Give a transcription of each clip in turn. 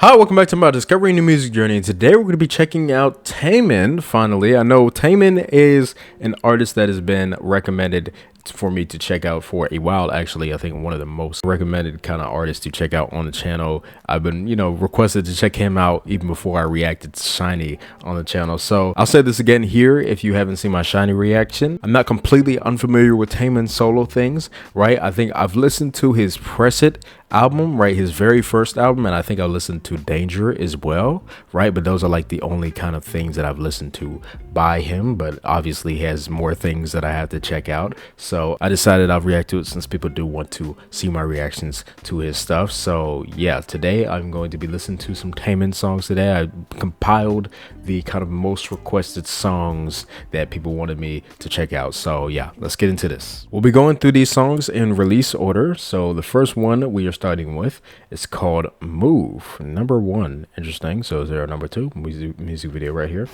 Hi, welcome back to my Discovering New Music Journey, and today we're going to be checking out TAEMIN, finally. I know TAEMIN is an artist that has been recommended for me to check out for a while. Actually, I think one of the most recommended kind of artists to check out on the channel. I've been, requested to check him out even before I reacted to Shiny on the channel. So I'll say this again here if you haven't seen my Shiny reaction. I'm not completely unfamiliar with TAEMIN solo things, right? I think I've listened to his Press It album, right? His very first album, and I think I listened to Danger as well, right? But those are like the only kind of things that I've listened to by him, but obviously he has more things that I have to check out. So I decided I'll react to it since people do want to see my reactions to his stuff. So yeah, today I'm going to be listening to some TAEMIN songs today. I compiled the kind of most requested songs that people wanted me to check out. So yeah, let's get into this. We'll be going through these songs in release order. So the first one we are starting with is called Move, number 1. Interesting. So is there a number 2 music video right here?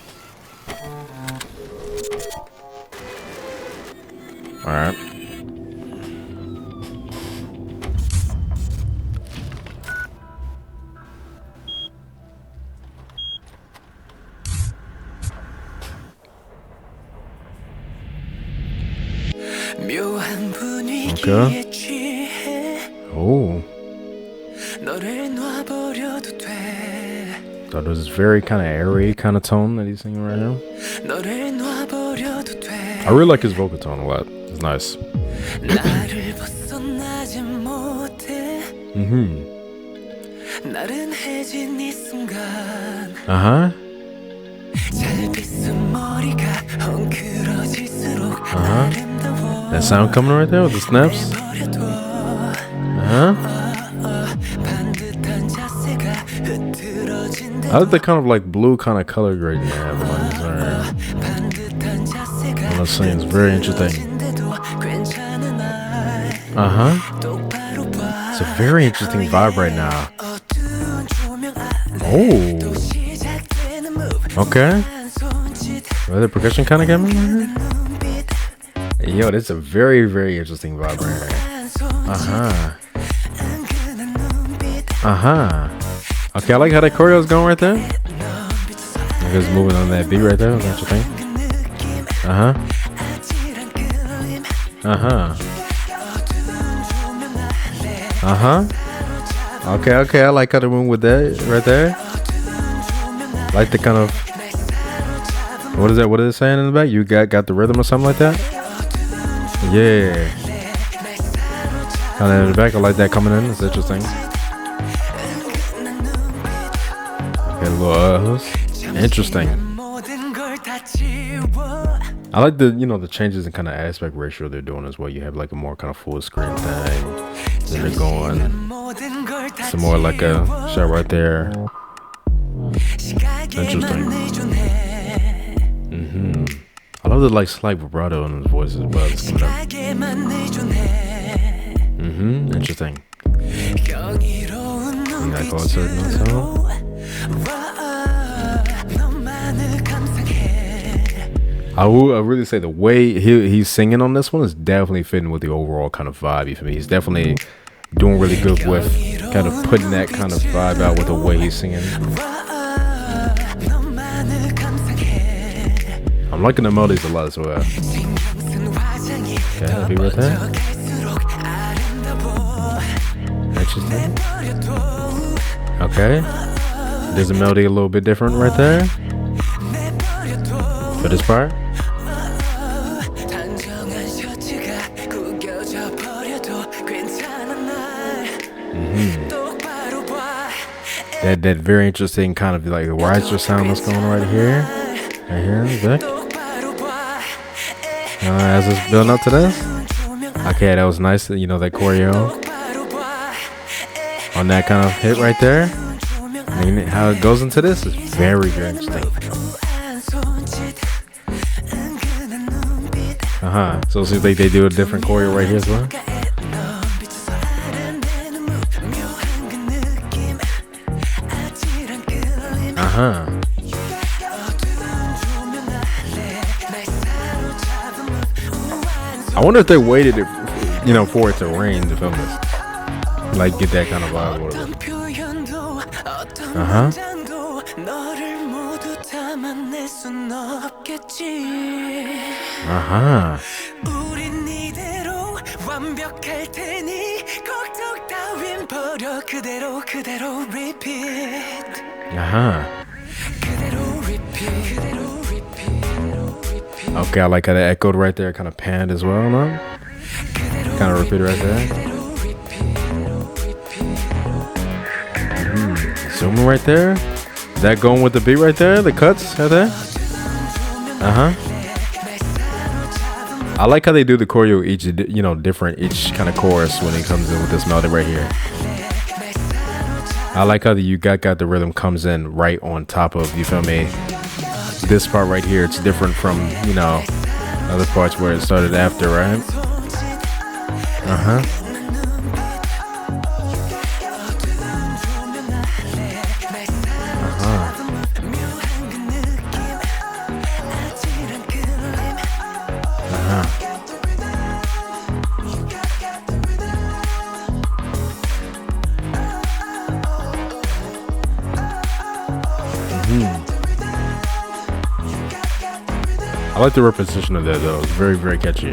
All right. Okay. Oh. So there's this very kind of airy kind of tone that he's singing right now. I really like his vocal tone a lot. It's nice. That sound coming right there with the snaps. I like the kind of like blue kind of color grading they have on his I'm not saying it's very interesting. It's a very interesting vibe right now. Oh. Okay. Where the percussion kind of coming in here? Yo, that's a very, very interesting vibe right here. Okay, I like how that choreo is going right there. Just moving on that beat right there. That's your thing. Okay, I like how to move with that right there. Like the kind of, what is that? What is it saying in the back? You got the rhythm or something like that? Yeah. Kind of in the back, I like that coming in. It's interesting. Okay, a little interesting. I like the the changes in kind of aspect ratio they're doing as well. You have like a more kind of full screen thing. Then they're going some more like a shot right there. Interesting. I love the like slight vibrato in his voice as well. It's coming up. Interesting. That concert and so. I really say the way he's singing on this one is definitely fitting with the overall kind of vibe for me. He's definitely doing really good with kind of putting that kind of vibe out with the way he's singing. I'm liking the melodies a lot as well. Okay, I'll be right there. Interesting. Okay. There's a melody a little bit different right there. For this part. That very interesting kind of like the riser sound that's going right here. Right here in the back. As it's building up to this. Okay, that was nice. That choreo on that kind of hit right there. And how it goes into this is very, very interesting. So it seems like they do a different choreo right here as well. I wonder if they waited, for it to rain to film this. Like, get that kind of vibe or whatever. Uh-huh. Uh-huh. Uh-huh. Okay, I like how that echoed right there, kind of panned as well, no? Kind of repeated right there. Zooming right there. Is that going with the beat right there? The cuts right there? Uh-huh. I like how they do the choreo each, you know, different each kind of chorus when it comes in with this melody right here. I like how the you got the rhythm comes in right on top of, you feel me? This part right here, it's different from, you know, other parts where it started after, right? Uh-huh. I like the repetition of that though. It's very, very catchy.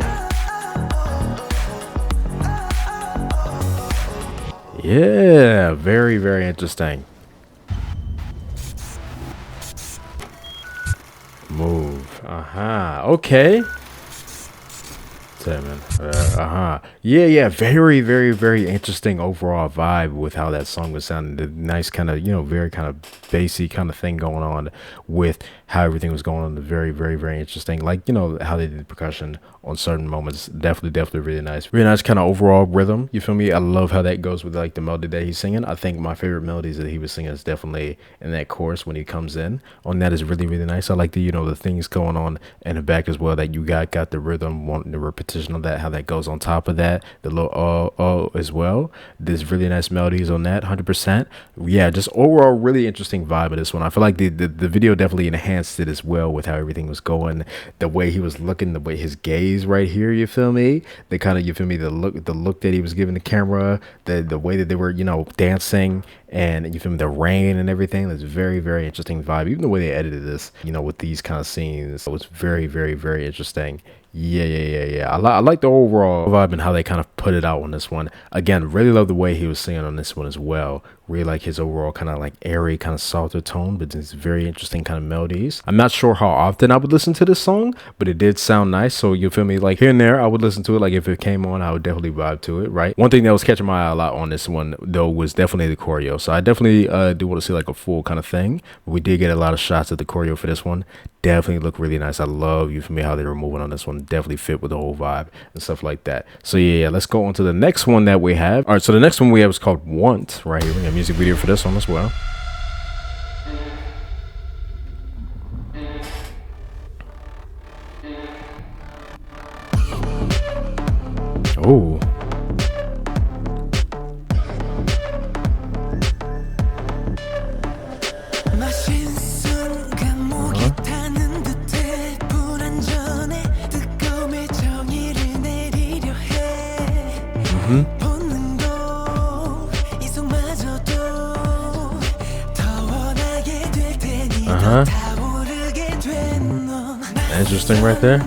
Yeah, very, very interesting. Move. Uh-huh. Okay. Uh-huh. Yeah, very, very, very interesting overall vibe with how that song was sounding. The nice kind of, you know, very kind of bassy kind of thing going on with how everything was going on. Very, very, very interesting. Like, you know, how they did percussion on certain moments. Definitely really nice. Really nice kind of overall rhythm. You feel me? I love how that goes with like the melody that he's singing. I think my favorite melodies that he was singing is definitely in that chorus when he comes in. On that is really, really nice. I like the, you know, the things going on in the back as well that you got the rhythm, wanting the repetition of that, how that goes on top of that, the little as well. There's really nice melodies on that, 100%. Yeah, just overall really interesting vibe of this one. I feel like the video definitely enhanced it as well with how everything was going, the way he was looking, the way his gaze right here, you feel me? The kind of, you feel me, the look that he was giving the camera, the way that they were, you know, dancing, and you feel me, the rain and everything. That's very, very interesting vibe. Even the way they edited this, you know, with these kind of scenes, it was very, very, very interesting. Yeah. I like the overall vibe and how they kind of put it out on this one. Again, really love the way he was singing on this one as well. Really like his overall kind of like airy, kind of softer tone, but it's very interesting kind of melodies. I'm not sure how often I would listen to this song, but it did sound nice. So you feel me, like here and there, I would listen to it. Like if it came on, I would definitely vibe to it, right? One thing that was catching my eye a lot on this one though was definitely the choreo. So I definitely do want to see like a full kind of thing. But we did get a lot of shots of the choreo for this one. Definitely look really nice. I love, you for me, how they were moving on this one. Definitely fit with the whole vibe and stuff like that. So yeah, let's go on to the next one that we have. All right, so the next one we have is called Want right here. We got a music video for this one as well. Oh. Interesting right there.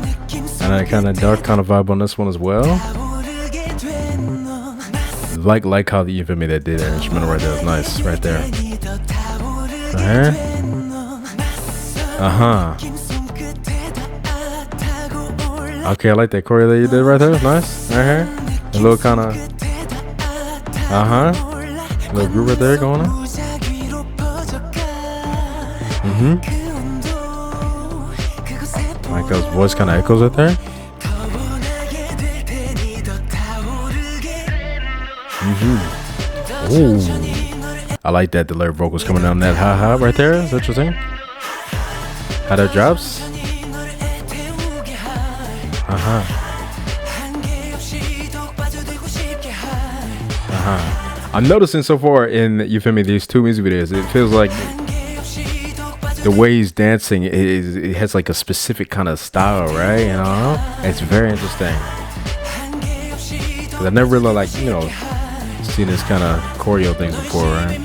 And a kind of dark kind of vibe on this one as well. Like how the, you feel me, that did that instrumental right there was nice right there. Okay, I like that choreo that you did right there. It's nice. Right here. A little kind of little groove right there going on. Like his voice kind of echoes right there. Ooh. I like that the lyric vocals coming down that ha right there. Is that interesting? How that drops. I'm noticing so far in, you feel me, these two music videos, it feels like the way he's dancing, it has like a specific kind of style, right? You know, it's very interesting. Cause I've never really, like, you know, seen this kind of choreo things before, right?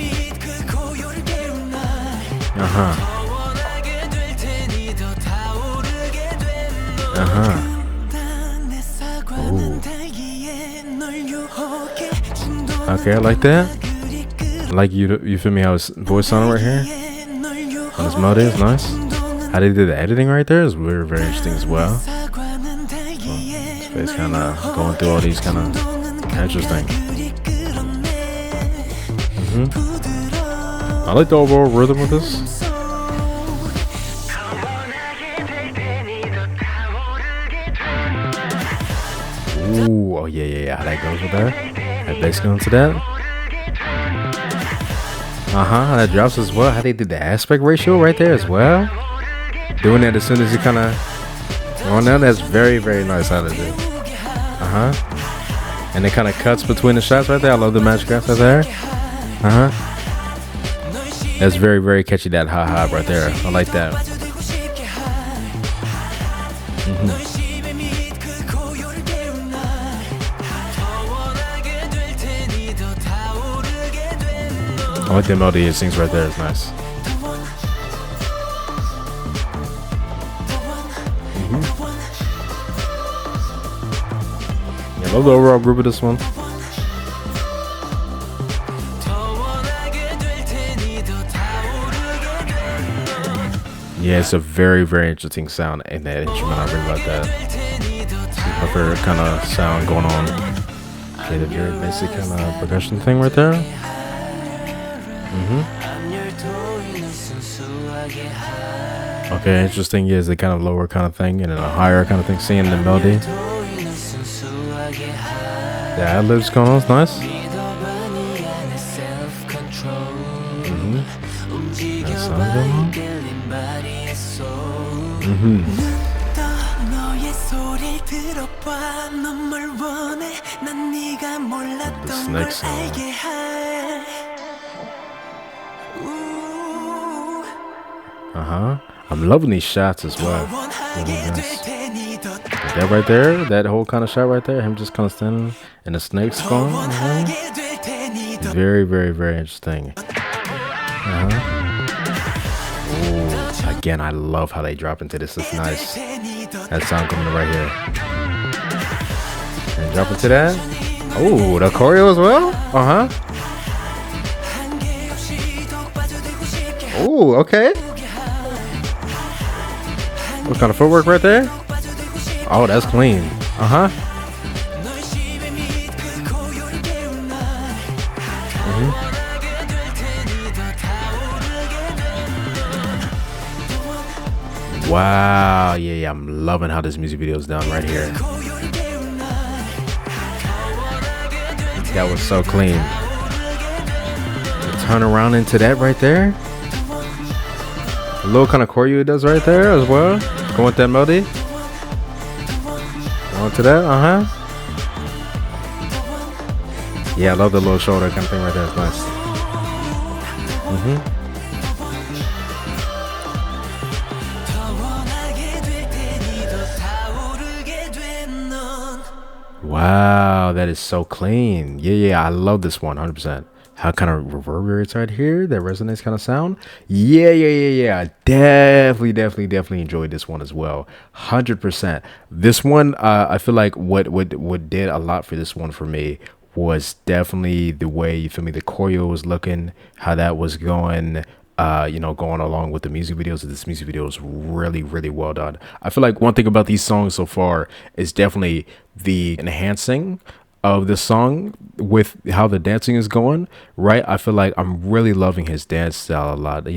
Okay, I like that. I like you feel me how his voice sounded right here. On his melody is nice. How they did the editing right there is very, very interesting as well. His face kind of going through all these kind of interesting. I like the overall rhythm of this. Ooh, oh yeah. How that goes with that? That bass going to that. How that drops as well. How they did the aspect ratio right there as well. Doing that as soon as you kind of on down. That's very, very nice how they do. And it kind of cuts between the shots right there. I love the magic graph right there. That's very, very catchy. That ha right there. I like that. I like the melody it sings right there. It's nice. I love the overall group of this one. Yeah, it's a very, very interesting sound in that instrument. I really like that. My favorite kind of sound going on. Okay, the very basic kind of percussion thing right there. Okay, interesting is the kind of lower kind of thing and then a higher kind of thing, singing the melody. The ad-libs going on is nice. That sound going on. The snake sound. I'm loving these shots as well. That right there, that whole kind of shot right there, him just kind of standing and the snake's going. Very, very, very interesting. Ooh, again, I love how they drop into this. It's nice. That sound coming right here. And drop into that. Oh, the choreo as well. Oh, okay. What kind of footwork right there? Oh, that's clean. Wow, yeah, I'm loving how this music video is done right here. That was so clean. The turn around into that right there. A little kind of choreo it does right there as well. Going with that melody. Going to that, Yeah, I love the little shoulder kind of thing right there. It's nice. Wow, that is so clean. Yeah, I love this one 100%. How kind of reverberates right here, that resonates kind of sound. Yeah. Definitely enjoyed this one as well. 100%. This one, I feel like what did a lot for this one for me was definitely the way, you feel me, the choreo was looking, how that was going. Going along with the music videos. This music video is really, really well done. I feel like one thing about these songs so far is definitely the enhancing of the song with how the dancing is going, right? I feel like I'm really loving his dance style a lot,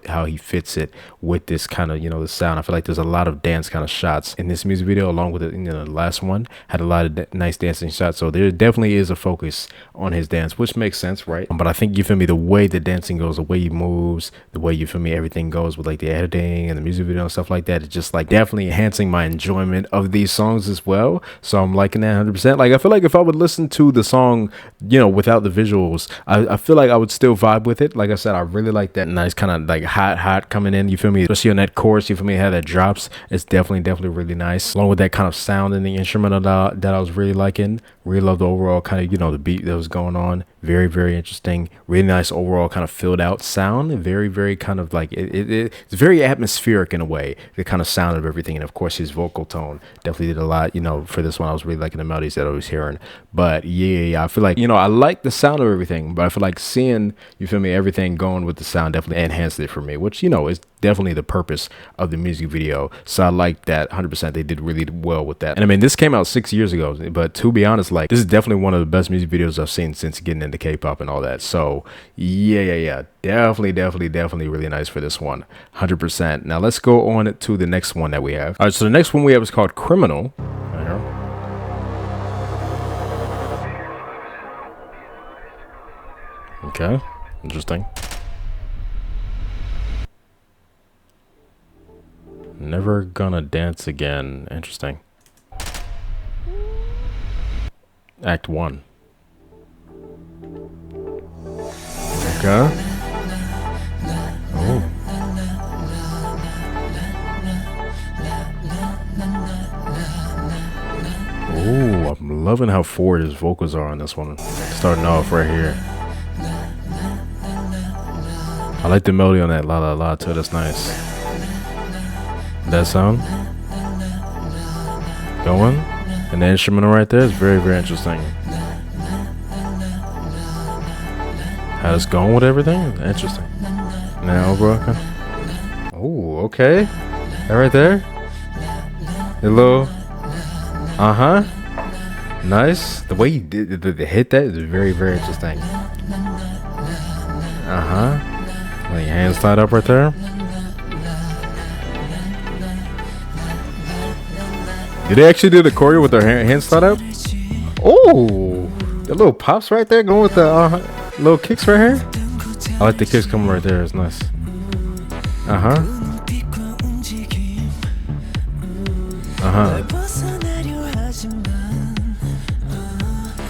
how he fits it with this kind of, the sound. I feel like there's a lot of dance kind of shots in this music video, along with the last one had a lot of nice dancing shots. So there definitely is a focus on his dance, which makes sense, right? But I think, you feel me, the way the dancing goes, the way he moves, the way, you feel me, everything goes with like the editing and the music video and stuff like that, it's just like definitely enhancing my enjoyment of these songs as well. So I'm liking that 100%. Like, I feel like if I would listen to the song, without the visuals, I feel like I would still vibe with it. Like I said, I really like that nice kind of like hot coming in, you feel me, especially on that chorus, you feel me, how that drops. It's definitely really nice, along with that kind of sound in the instrumental that I was really liking. Really love the overall kind of, you know, the beat that was going on. Very, very interesting. Really nice overall kind of filled out sound. Very, very kind of like it's very atmospheric in a way. The kind of sound of everything, and of course his vocal tone definitely did a lot. You know, for this one, I was really liking the melodies that I was hearing. But yeah, I feel like, you know, I like the sound of everything, but I feel like seeing, you feel me, everything going with the sound definitely enhanced it for me, which, you know, is definitely the purpose of the music video. So I like that 100%. They did really well with that. And I mean, this came out 6 years ago, but to be honest, like, this is definitely one of the best music videos I've seen since getting into K-pop and all that. So yeah, definitely really nice for this one, 100%. Now let's go on to the next one that we have. All right, so the next one we have is called Criminal. Okay, interesting. Never Gonna Dance Again. Interesting. Act 1. Okay. Oh. Oh, I'm loving how forward his vocals are on this one. Starting off right here. I like the melody on that la la la too. That's nice. That sound going, and the instrumental right there is very, very interesting. How it's going with everything, interesting. Now, bro. Oh, okay. That right there. Hello. Nice. The way he did the hit that is very, very interesting. Like hands tied up right there. Did they actually do the choreo with their hands tied up? Oh, the little pops right there going with the little kicks right here. I like the kicks coming right there. It's nice.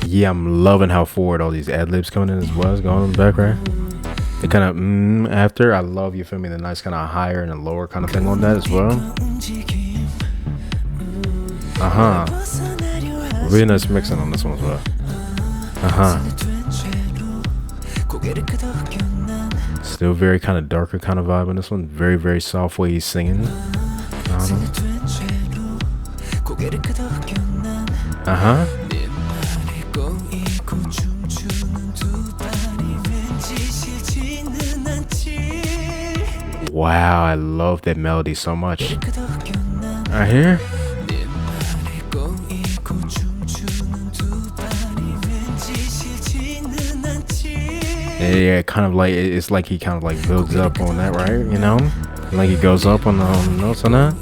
Yeah, I'm loving how forward all these ad libs coming in as well. It's going in the background. It kind of after. I love, you feel me, the nice kind of higher and a lower kind of thing on that as well. Really nice mixing on this one as well. Still very kind of darker kind of vibe on this one. Very, very soft way he's singing. Wow, I love that melody so much. Right here. Yeah, kind of like, it's like he kind of like builds up on that, right? You know, like he goes up on the notes on that.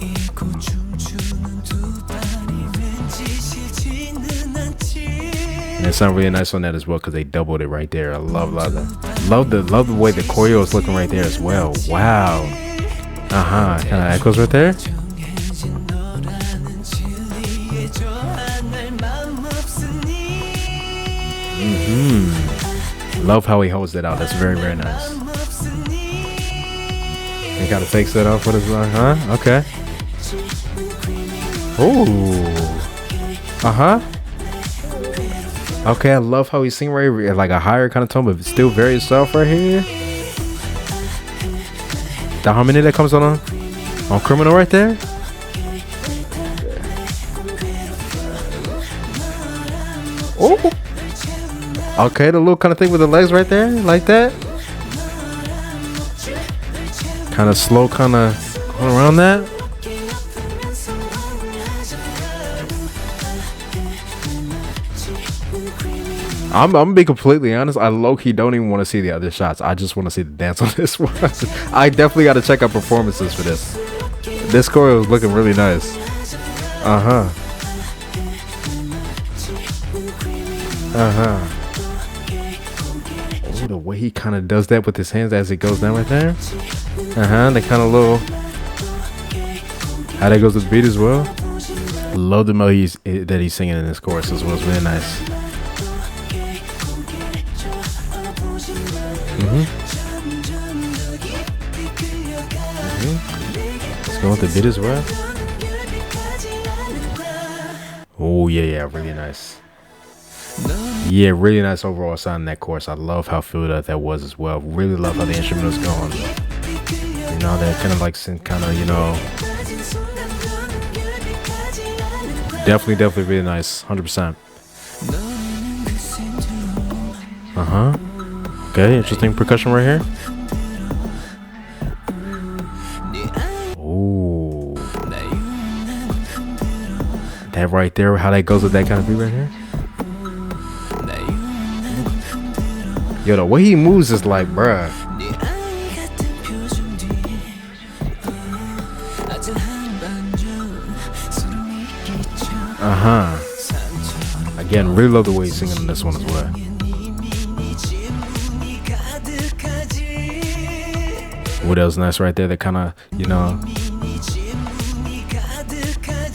And it sounds really nice on that as well because they doubled it right there. I love the way the choreo is looking right there as well. Wow. Kind of echoes right there. Love how he holds that out. That's very, very nice. He kind of takes that off with his okay. Ooh. Okay, I love how he's singing right here, like a higher kind of tone, but still very soft right here. The harmony that comes on Criminal right there. Oh. Okay, the little kind of thing with the legs right there, like that. Kind of slow, kind of going around that. I'm gonna be completely honest. I low-key don't even want to see the other shots. I just want to see the dance on this one. I definitely got to check out performances for this. This choreo was looking really nice. Oh, the way he kind of does that with his hands as it goes down right there. They kind of little. How that goes with the beat as well. Love the melodies that he's singing in this chorus as well. It's really nice. Let's go with the beat as well. Oh yeah, really nice. Yeah, really nice overall sound in that chorus. I love how filled out that was as well. Really love how the instrumental's going. You know, that kind of like kind of, you know, definitely really nice. 100%. Okay, interesting percussion right here. Ooh, that right there, how that goes with that kind of beat right here. Yo, the way he moves is like, bruh. Again, really love the way he's singing in this one as well. What else nice right there? That kind of, you know,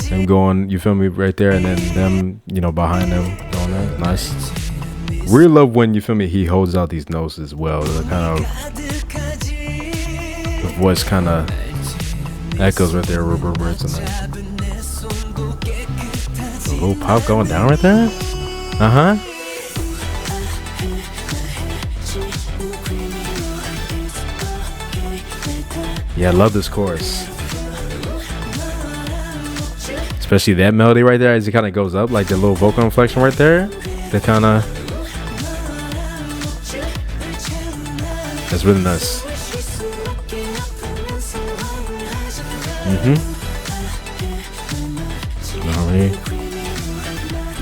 them going, you feel me, right there, and then them, you know, behind them going there. Nice. Really love when, you feel me, he holds out these notes as well. The kind of, the voice kind of echoes right there, reverberates in there. A little pop going down right there. Yeah, I love this chorus. Especially that melody right there as it kind of goes up, like the little vocal inflection right there. The kind of, that's really nice.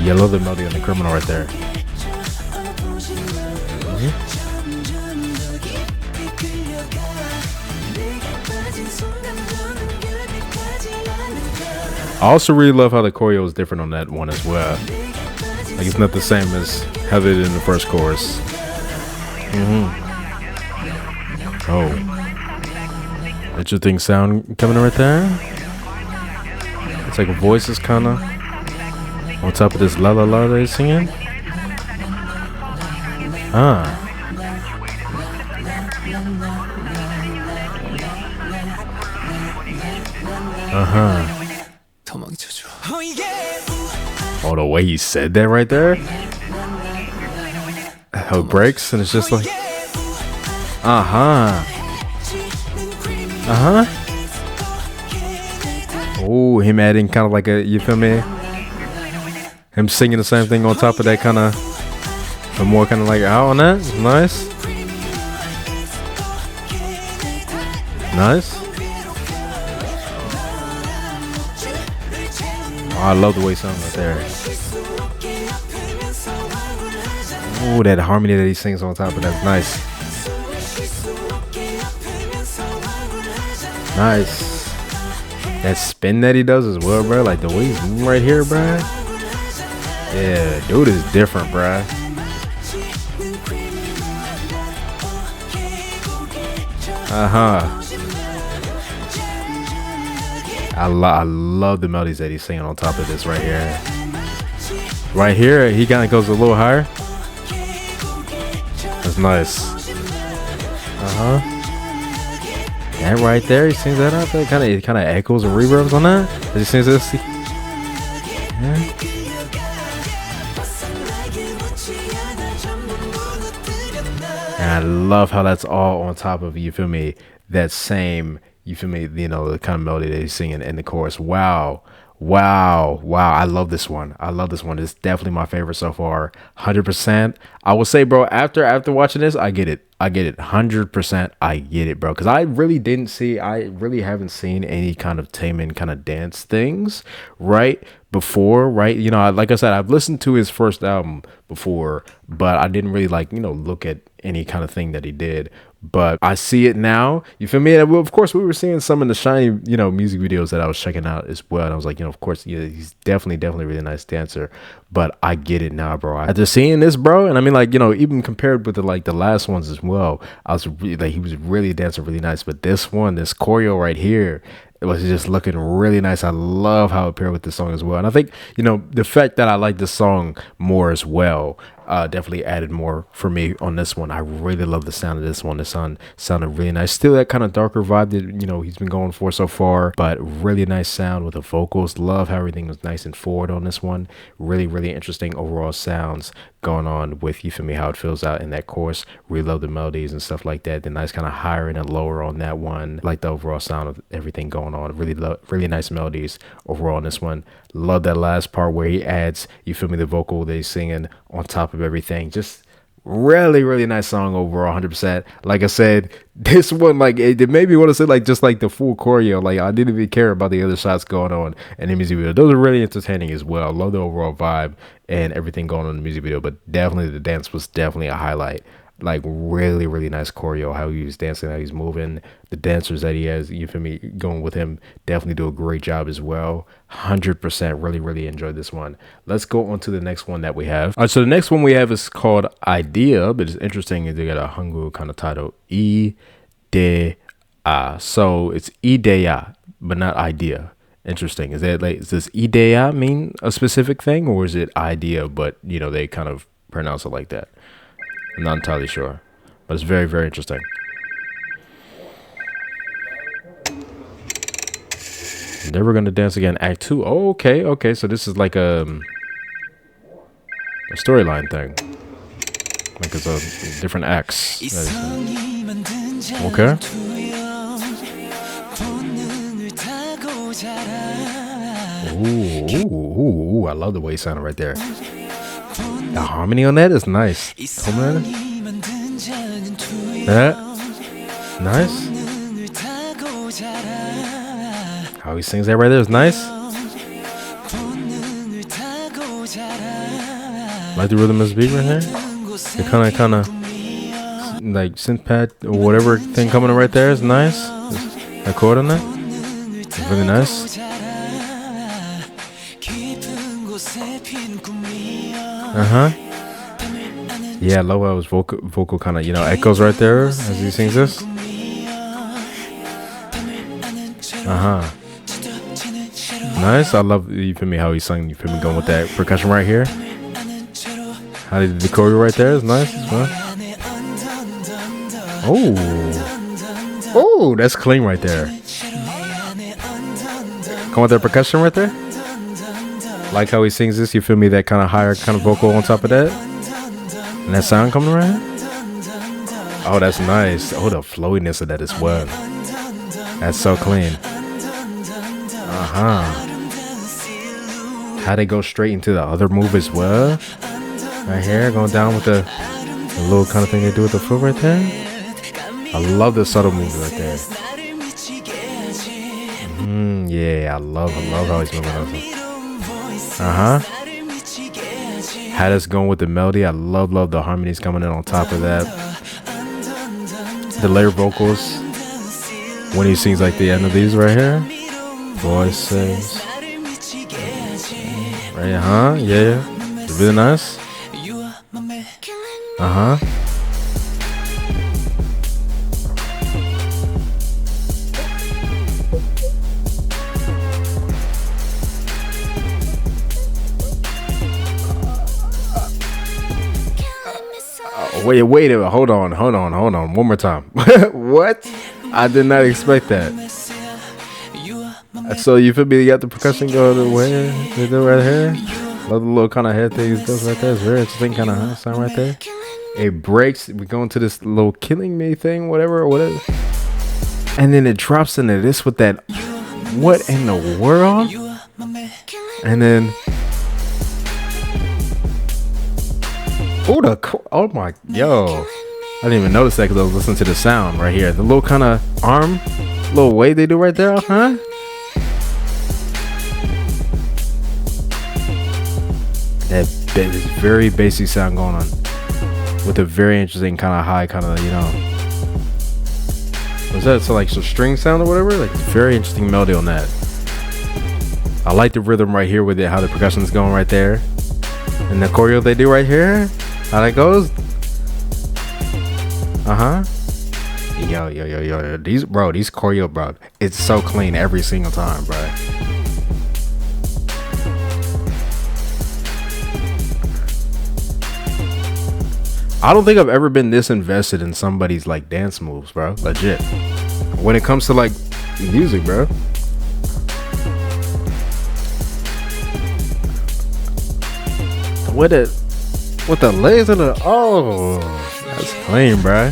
Yeah, I love the melody on the Criminal right there. I also really love how the choreo is different on that one as well. Like, it's not the same as how they did in the first chorus. Oh, interesting sound coming in right there. It's like a voice is kind of on top of this la la la they're singing. Oh, the way he said that right there. How it breaks and it's just like, oh, him adding kind of like a, you feel me? Him singing the same thing on top of that kind of, but more kind of like out on that. Nice. Nice. Oh, I love the way it sounds right there. Oh, that harmony that he sings on top of that's nice. Nice. That spin that he does as well, bro. Like the way he's moving right here, bro. Yeah, dude is different, bro. I love the melodies that he's singing on top of this right here. Right here, he kind of goes a little higher. That's nice. That right there, he sings that out there. It kind of echoes and reverbs on that. As he sings this. Yeah. And I love how that's all on top of, you feel me, that same, you feel me, you know, the kind of melody that he's singing in the chorus. Wow. I love this one. It's definitely my favorite so far. 100%. I will say, bro, after watching this, I get it. 100%. I get it, bro. Because I really haven't seen any kind of TAEMIN kind of dance things, right? Before, right? You know, like I said, I've listened to his first album before, but I didn't really like, you know, look at any kind of thing that he did. But I see it now. You feel me? And of course, we were seeing some in the Shiny, you know, music videos that I was checking out as well. And I was like, you know, of course, yeah, he's definitely a really nice dancer. But I get it now, bro. After seeing this, bro, and I mean, like, you know, even compared with the last ones as well, I was really, like, he was really dancing really nice. But this one, this choreo right here, it was just looking really nice. I love how it paired with the song as well. And I think, you know, the fact that I like this song more as well, definitely added more for me on this one. I really love the sound of this one. The sound sounded really nice. Still that kind of darker vibe that, you know, he's been going for so far, but really nice sound with the vocals. Love how everything was nice and forward on this one. Really, really interesting overall sounds going on with, you feel me, how it feels out in that chorus. Really love the melodies and stuff like that. The nice kind of higher and lower on that one. Like the overall sound of everything going on. Really nice melodies overall on this one. Love that last part where he adds, you feel me, the vocal that he's singing on top of everything. Just really nice song overall. 100%. Like I said, this one, like, it made me want to say, like, just like the full choreo. Like, I didn't even care about the other shots going on in the music video. Those are really entertaining as well. Love the overall vibe and everything going on in the music video, but definitely the dance was definitely a highlight. Like, really nice choreo, how he was dancing, how he's moving. The dancers that he has, you feel me, going with him, definitely do a great job as well. 100%. Really enjoyed this one. Let's go on to the next one that we have. All right, so the next one we have is called Idea, but it's interesting. They got a Hangul kind of title, Idea. So it's Idea, but not idea. Interesting. Is that like, does Idea mean a specific thing, or is it idea, but, you know, they kind of pronounce it like that? I'm not entirely sure, but it's very interesting. Never Gonna Dance Again, Act 2. Oh, okay. So this is like a storyline thing. Like it's a different acts. Okay. Ooh, I love the way it sounded right there. The harmony on that is nice. That nice. How he sings that right there is nice. Like the rhythm of his beat right here. The kind of like synth pad or whatever thing coming in right there is nice. That chord on that, it's really nice. Yeah, I love how his vocal kind of, you know, echoes right there as he sings this. Nice. I love, you feel me, how he sung, you feel me, going with that percussion right here. How they did the choreo right there is nice as well. Oh, that's clean right there. Come with that percussion right there. Like how he sings this, you feel me, that kind of higher kind of vocal on top of that. And that sound coming around. Oh, that's nice. Oh, the flowiness of that as well. That's so clean. How they go straight into the other move as well. Right here, going down with the little kind of thing they do with the foot right there. I love the subtle moves right there. Yeah, I love how he's moving over. How that's going with the melody. I love the harmonies coming in on top of that. The layered vocals when he sings like the end of these right here. Voices. Right, yeah. It's really nice. Wait, hold on. One more time. What? I did not expect that. So you feel me? You got the percussion go the way they do right here. Love the little kind of head thing he does right there. It's very interesting kind of sound right there. It breaks. We go into this little killing me thing, whatever. And then it drops into this with that. What in the world? And then. Oh my, yo. I didn't even notice that because I was listening to the sound right here. The little kind of arm, little way they do right there, That is very basic sound going on with a very interesting kind of high, kind of, you know. Was that so like some string sound or whatever? Like very interesting melody on that. I like the rhythm right here with it, how the percussion is going right there, and the choreo they do right here. How that goes? Yo. These choreo, bro. It's so clean every single time, bro. I don't think I've ever been this invested in somebody's like dance moves, bro. Legit. When it comes to like music, bro. With the legs of the that's clean, bro.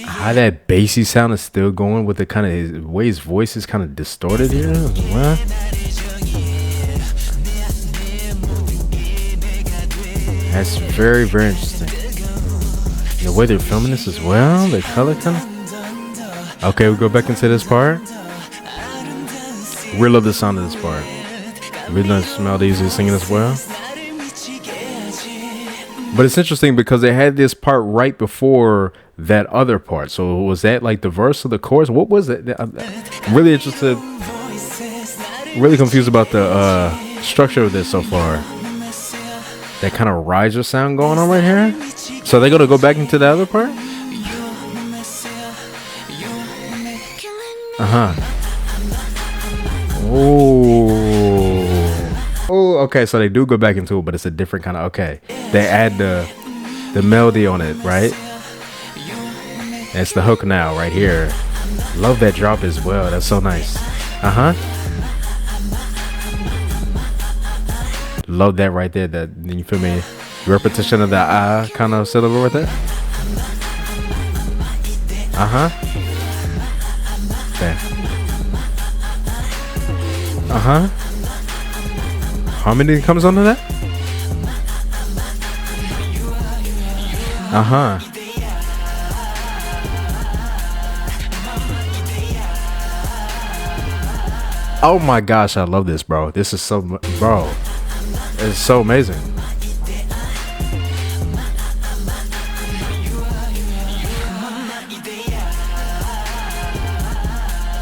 How that bassy sound is still going with the kind of way his voice is kind of distorted here. What? That's very, very interesting. The way they're filming this as well, the color kind of. Okay, we go back into this part. Really love the sound of this part. Really nice melodies he's singing as well. But it's interesting because they had this part right before that other part. So was that like the verse of the chorus? What was it? I'm really interested. Really confused about the structure of this so far. That kind of riser sound going on right here. So they're gonna go back into the other part? Oh, okay. So they do go back into it, but it's a different kind of. Okay, they add the melody on it, right? And it's the hook now, right here. Love that drop as well. That's so nice. Love that right there. That, you feel me? Repetition of the I kind of syllable right there. There. Harmony comes onto that. Oh my gosh, I love this, bro. This is so, bro. It's so amazing.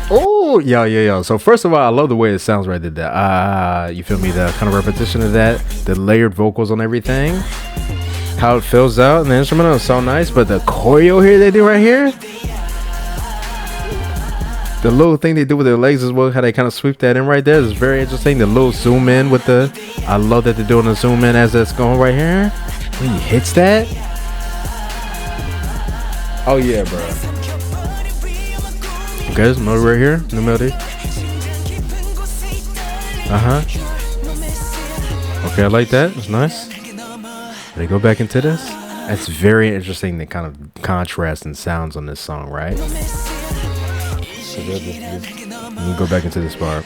Oh, yeah. So first of all, I love the way it sounds right there. You feel me? The kind of repetition of that, the layered vocals on everything, how it fills out, and the instrumental is so nice. But the choreo here they do right here, the little thing they do with their legs as well, how they kind of sweep that in right there is very interesting. The little zoom in with the, I love that they're doing a zoom in as it's going right here. When he hits that, oh yeah, bro. Okay, there's melody right here, new melody. Okay, I like that. It's nice. They go back into this. That's very interesting. The kind of contrast and sounds on this song, right? So let me go back into this part.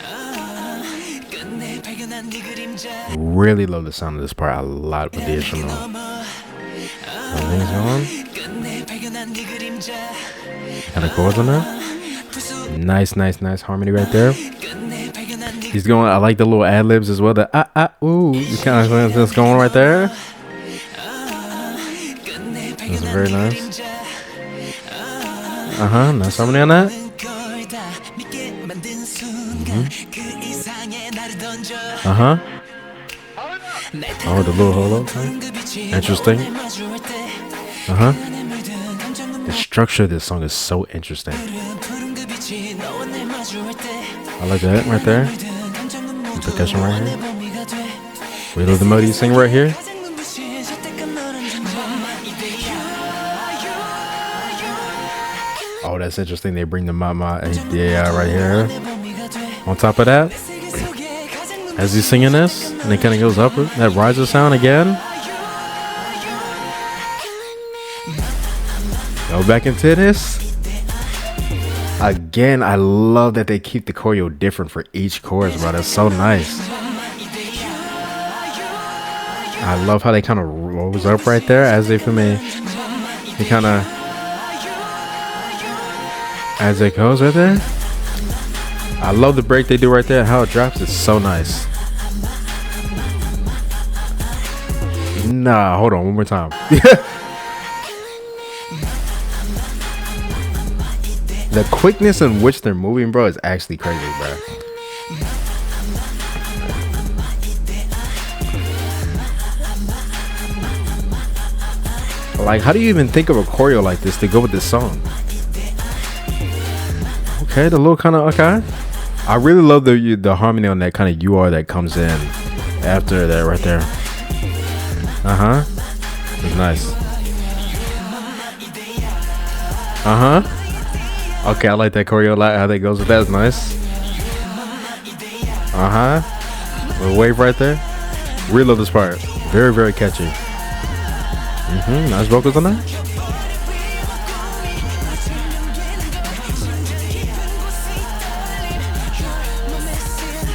Really love the sound of this part a lot with the instrumental. Everything's going. Kind of chords on that. Nice harmony right there. He's going. I like the little ad libs as well. The ooh, kind of just going right there. That's very nice. Nice harmony on that. Oh, the little holo thing. Interesting. The structure of this song is so interesting. I like that right there. The percussion right here. We love the melody sing right here. Oh, that's interesting. They bring the mama yeah right here. On top of that, as he's singing this, and it kind of goes up, that riser sound again. Go back into this. Again, I love that they keep the choreo different for each chorus, bro. That's so nice. I love how they kind of rolls up right there as they, for me, they kind of, as it goes right there. I love the break they do right there. How it drops is so nice. Nah, hold on, one more time. The quickness in which they're moving, bro, is actually crazy, bro. Like, how do you even think of a choreo like this to go with this song? Okay, the little kind of okay. I really love the harmony on that kind of UR that comes in after that right there. It's nice. Okay, I like that choreo a lot. How that goes with that is nice. The wave right there. Really love this part. Very, very catchy. Nice vocals on that.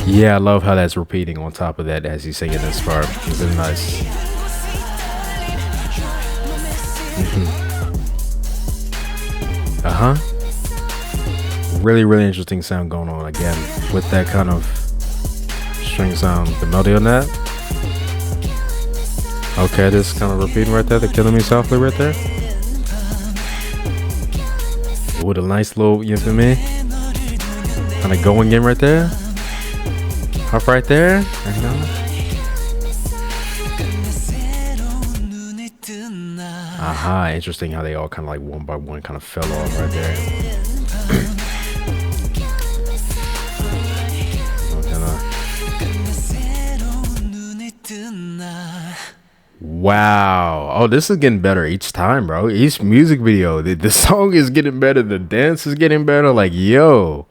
Yeah, I love how that's repeating on top of that as he's singing this part. It's really nice. Really, really interesting sound going on again with that kind of string sound. The melody on that. Okay, this kind of repeating right there. The Killing Me Softly right there. With a nice little, you feel me? Kind of going in right there. Hop right there. Interesting how they all kind of like one by one kind of fell off right there. Wow. Oh, this is getting better each time, bro. Each music video, the song is getting better. The dance is getting better. Like, yo.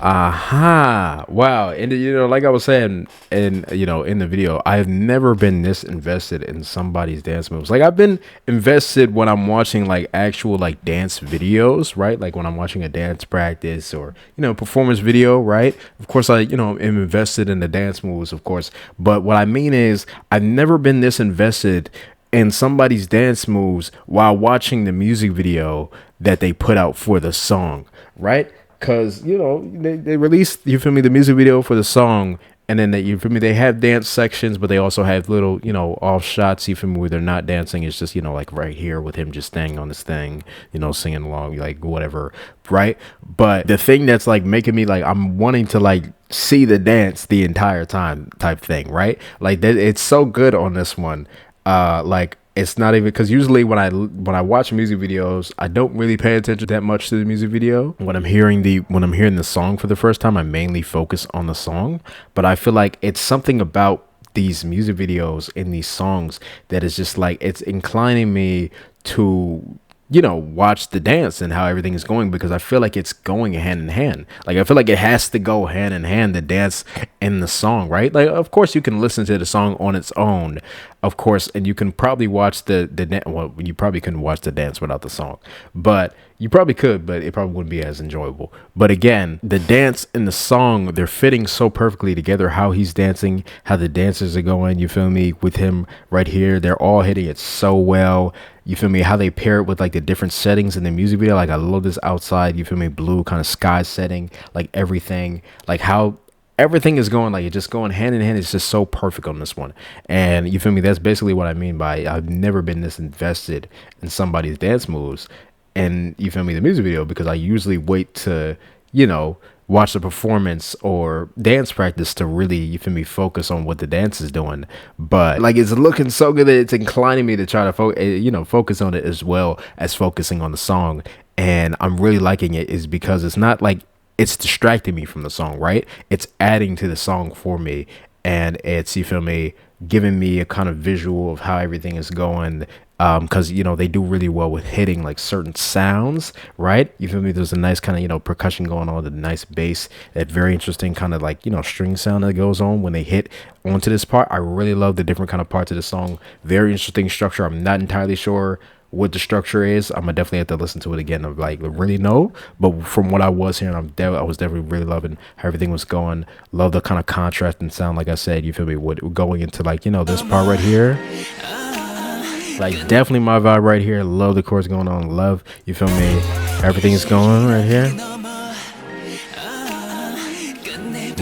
Wow. And you know, like I was saying, and you know, in the video, I've never been this invested in somebody's dance moves. Like, I've been invested when I'm watching like actual like dance videos, right? Like when I'm watching a dance practice or, you know, performance video, right? Of course, I, you know, am invested in the dance moves, of course. But what I mean is, I've never been this invested in somebody's dance moves while watching the music video that they put out for the song, right? Because, you know, they released, you feel me, the music video for the song, and then you feel me, they have dance sections, but they also have little, you know, off shots, you feel me, where they're not dancing. It's just, you know, like right here with him just standing on this thing, you know, singing along, like whatever, right? But the thing that's like making me like, I'm wanting to like see the dance the entire time type thing, right? Like that, it's so good on this one. Like, it's not even, because usually when I watch music videos, I don't really pay attention that much to the music video. When I'm hearing the song for the first time, I mainly focus on the song. But I feel like it's something about these music videos and these songs that is just like, it's inclining me to, you know, watch the dance and how everything is going, because I feel like it's going hand in hand. Like, I feel like it has to go hand in hand, the dance and the song, right? Like, of course you can listen to the song on its own, of course, and you can probably watch well, you probably couldn't watch the dance without the song, but you probably could, but it probably wouldn't be as enjoyable. But again, the dance and the song, they're fitting so perfectly together. How he's dancing, how the dancers are going, you feel me, with him right here, they're all hitting it so well. You feel me? How they pair it with like the different settings in the music video. Like, I love this outside, you feel me, blue kind of sky setting, like everything, like how everything is going, like it's just going hand in hand. It's just so perfect on this one. And you feel me? That's basically what I mean by I've never been this invested in somebody's dance moves. And you feel me, the music video, because I usually wait to, you know, watch the performance or dance practice to really, you feel me, focus on what the dance is doing. But like, it's looking so good that it's inclining me to try to focus on it as well as focusing on the song. And I'm really liking it, is because it's not like it's distracting me from the song, right? It's adding to the song for me, and it's, you feel me, giving me a kind of visual of how everything is going. Because, you know, they do really well with hitting like certain sounds, right? You feel me? There's a nice kind of, you know, percussion going on, the nice bass, that very interesting kind of like, you know, string sound that goes on when they hit onto this part. I really love the different kind of parts of the song. Very interesting structure. I'm not entirely sure what the structure is. I'm gonna definitely have to listen to it again to like really know, but from what I was hearing, I was definitely really loving how everything was going. Love the kind of contrast and sound, like I said, you feel me, with going into like, you know, this part right here. Like, definitely my vibe right here. Love the chords going on. Love, you feel me, everything is going on right here.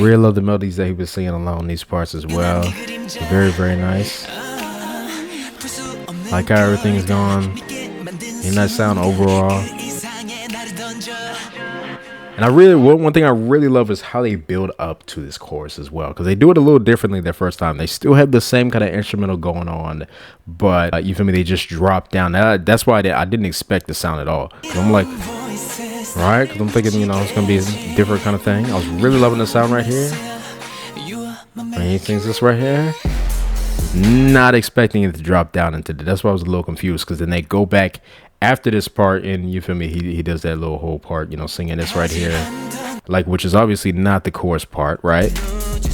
Really love the melodies that he was singing along these parts as well. Very, very nice. Like how everything is going. And that sound overall. And one thing I really love is how they build up to this chorus as well, because they do it a little differently the first time. They still have the same kind of instrumental going on, but you feel me, they just drop down. That's why I didn't expect the sound at all. I'm like, right, because I'm thinking, you know, it's gonna be a different kind of thing. I was really loving the sound right here. And he sings this right here, not expecting it to drop down into that's why I was a little confused, because then they go back after this part, and you feel me, he does that little whole part, you know, singing this right here, like, which is obviously not the chorus part, right?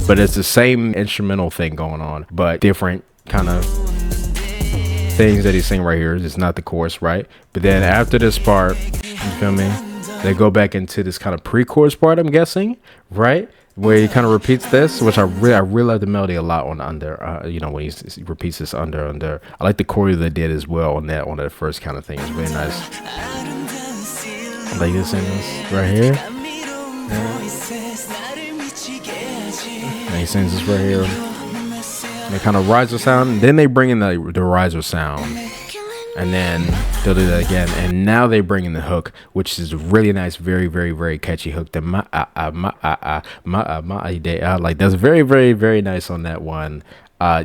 But it's the same instrumental thing going on, but different kind of things that he's singing right here. It's not the chorus, right? But then after this part, you feel me, they go back into this kind of pre-chorus part, I'm guessing, right? Where he kind of repeats this, which I really like the melody a lot on under, you know, when he repeats this under. I like the choreo they did as well on that first kind of thing. It's really nice. I like this in this right here. Yeah. And he sings this right here. And they kind of riser sound. And then they bring in the riser sound. And then they'll do that again, and now they bring in the hook, which is really nice, very, very, very catchy hook. The like, that's very, very, very nice on that one.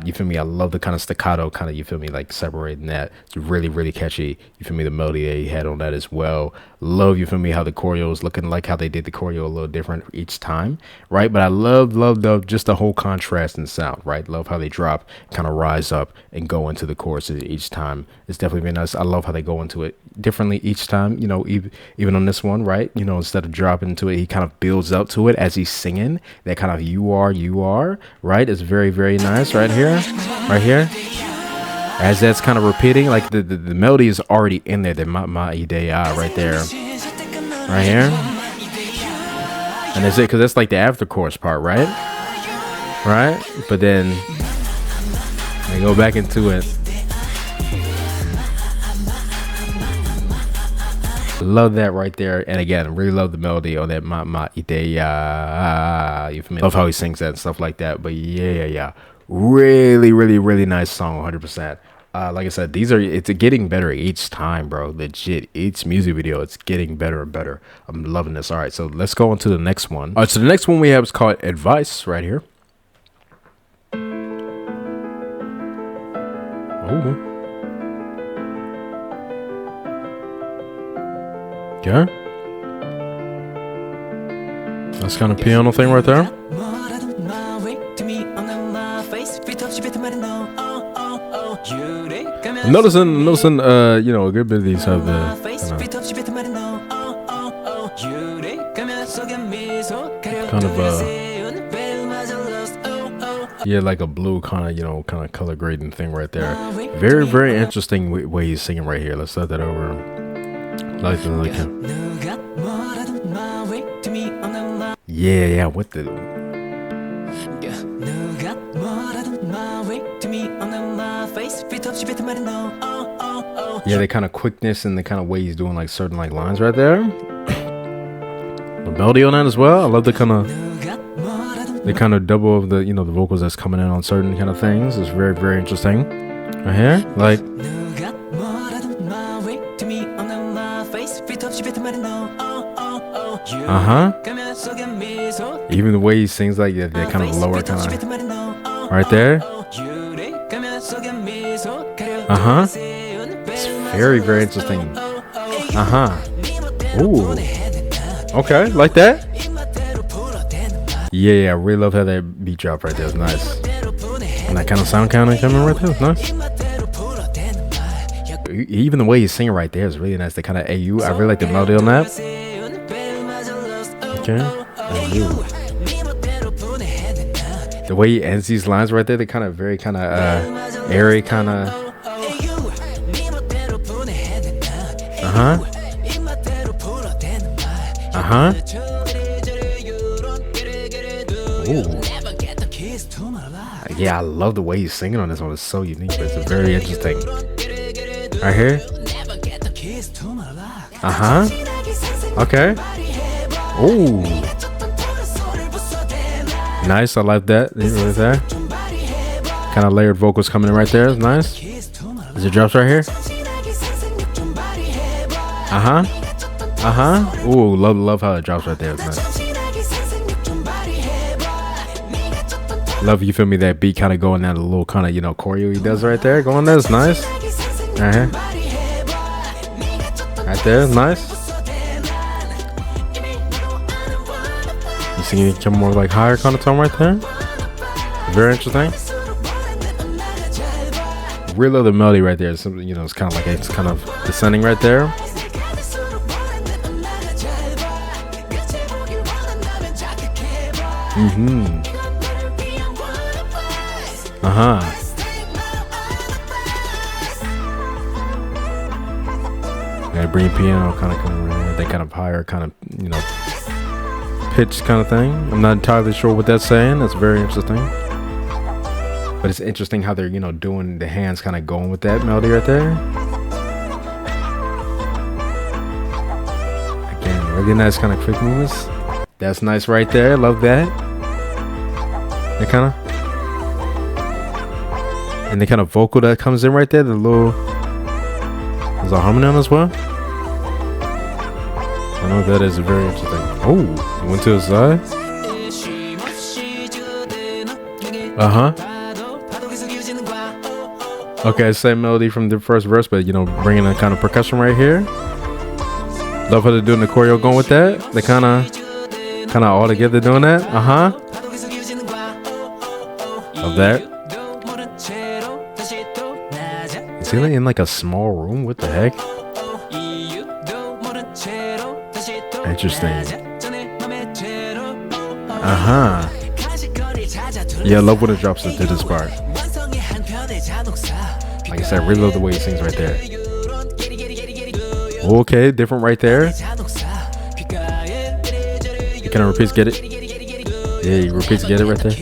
You feel me? I love the kind of staccato kind of, you feel me, like separating that. It's really, really catchy. You feel me? The melody that he had on that as well. Love, you feel me, how the choreo is looking, like how they did the choreo a little different each time, right? But I love just the whole contrast in sound, right? Love how they drop, kind of rise up and go into the chorus each time. It's definitely been nice. I love how they go into it differently each time, you know, even on this one, right? You know, instead of dropping into it, he kind of builds up to it as he's singing that kind of you are, right? It's very, very nice right here, as that's kind of repeating, like the melody is already in there, the my idea right there, right here, and that's it, because that's like the after chorus part, right? But then they go back into it. Love that right there. And again, really love the melody on that my idea. You feel me? Love how he sings that and stuff like that. But yeah, really, really, really nice song. 100%. Like I said, it's getting better each time, bro. Legit, each music video, it's getting better and better. I'm loving this. All right, so let's go on to the next one. All right, so the next one we have is called Advice right here. Oh, okay, that's kind of piano thing right there. I'm noticing, you know, a good bit of these have the kind of yeah, like a blue kind of, you know, kind of color grading thing right there. Very, very interesting way he's singing right here. Let's set that over. Like him. Yeah, what the. Yeah, the kind of quickness and the kind of way he's doing like certain like lines right there. The melody on that as well. I love the kind of double of the, you know, the vocals that's coming in on certain kind of things. It's very, very interesting. Right here, like. Even the way he sings, like that kind of lower kind of right there. It's very, very interesting. Ooh. Okay, like that. Yeah, I really love how that beat drop right there. It's nice. And that kind of sound coming right there. It's nice. Even the way he's singing right there is really nice. The kind of AU. I really like the melody on that. Okay. AU. The way he ends these lines right there, they kind of very kind of airy kind of. Ooh. Yeah, I love the way he's singing on this one. It's so unique, but it's very interesting. Right here. Okay. Ooh. Nice, I like that. Right there. Kind of layered vocals coming in right there. It's nice. As it drops right here. Ooh, love how it drops right there. It's nice. Love, you feel me, that beat kind of going down a little kind of, you know, choreo he does right there. Going there, it's nice. Right there, it's nice. You see it come more like higher kind of tone right there. Very interesting. Really love the melody right there. Something, you know, it's kind of like it's kind of descending right there. Yeah, bring piano kind of coming around. That kind of higher kind of, you know, pitch kind of thing. I'm not entirely sure what that's saying. That's very interesting. But it's interesting how they're, you know, doing the hands kind of going with that melody right there. Again, really nice kind of quick movements. That's nice right there. Love that. That kind of. And the kind of vocal that comes in right there. The little. There's a harmony on as well. I know that is very interesting. Oh, it went to the side. Okay, same melody from the first verse, but you know, bringing a kind of percussion right here. Love how they're doing the choreo going with that. They kind of all together doing that. Love that. Is he in like a small room? What the heck? Interesting. Yeah, I love when it drops into this part. Like I said, I really love the way he sings right there. Okay, different right there. He kind of repeats, get it? Yeah, he repeats, get it right there.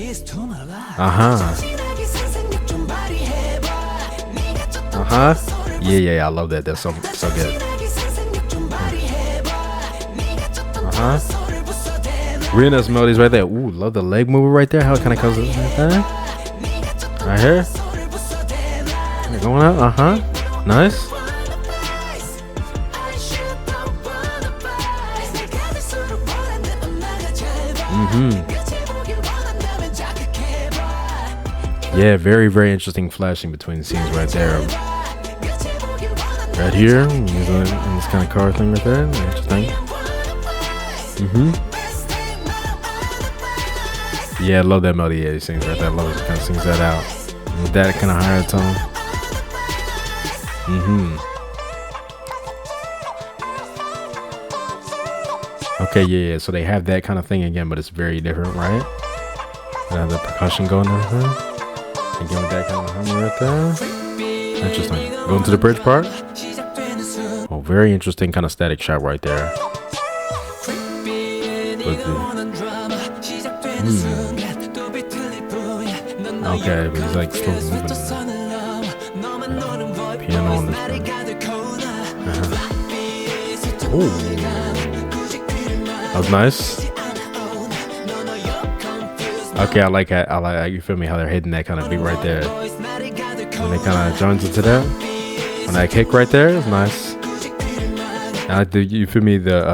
Yeah, I love that. That's so good. Really nice melodies right there. Ooh, love the leg mover right there. How it kind of comes in right there. Right here. Going out. Nice. Yeah, very, very interesting flashing between the scenes right there. Right here, in this kind of car thing right there. Interesting. Yeah, I love that melody. Yeah, he sings right there. I love it. He kind of sings that out with that kind of higher tone. Okay, yeah. So they have that kind of thing again, but it's very different, right? They have the percussion going there. Again with that kind of harmony right there. Interesting. Going to the bridge part. Oh, very interesting kind of static shot right there. Okay, but he's like still moving. Piano on this part. Ooh. That was nice. Okay, I like you feel me, how they're hitting that kind of beat right there. When they kind of joins into that. When that kick right there is nice. I like the, you feel me, the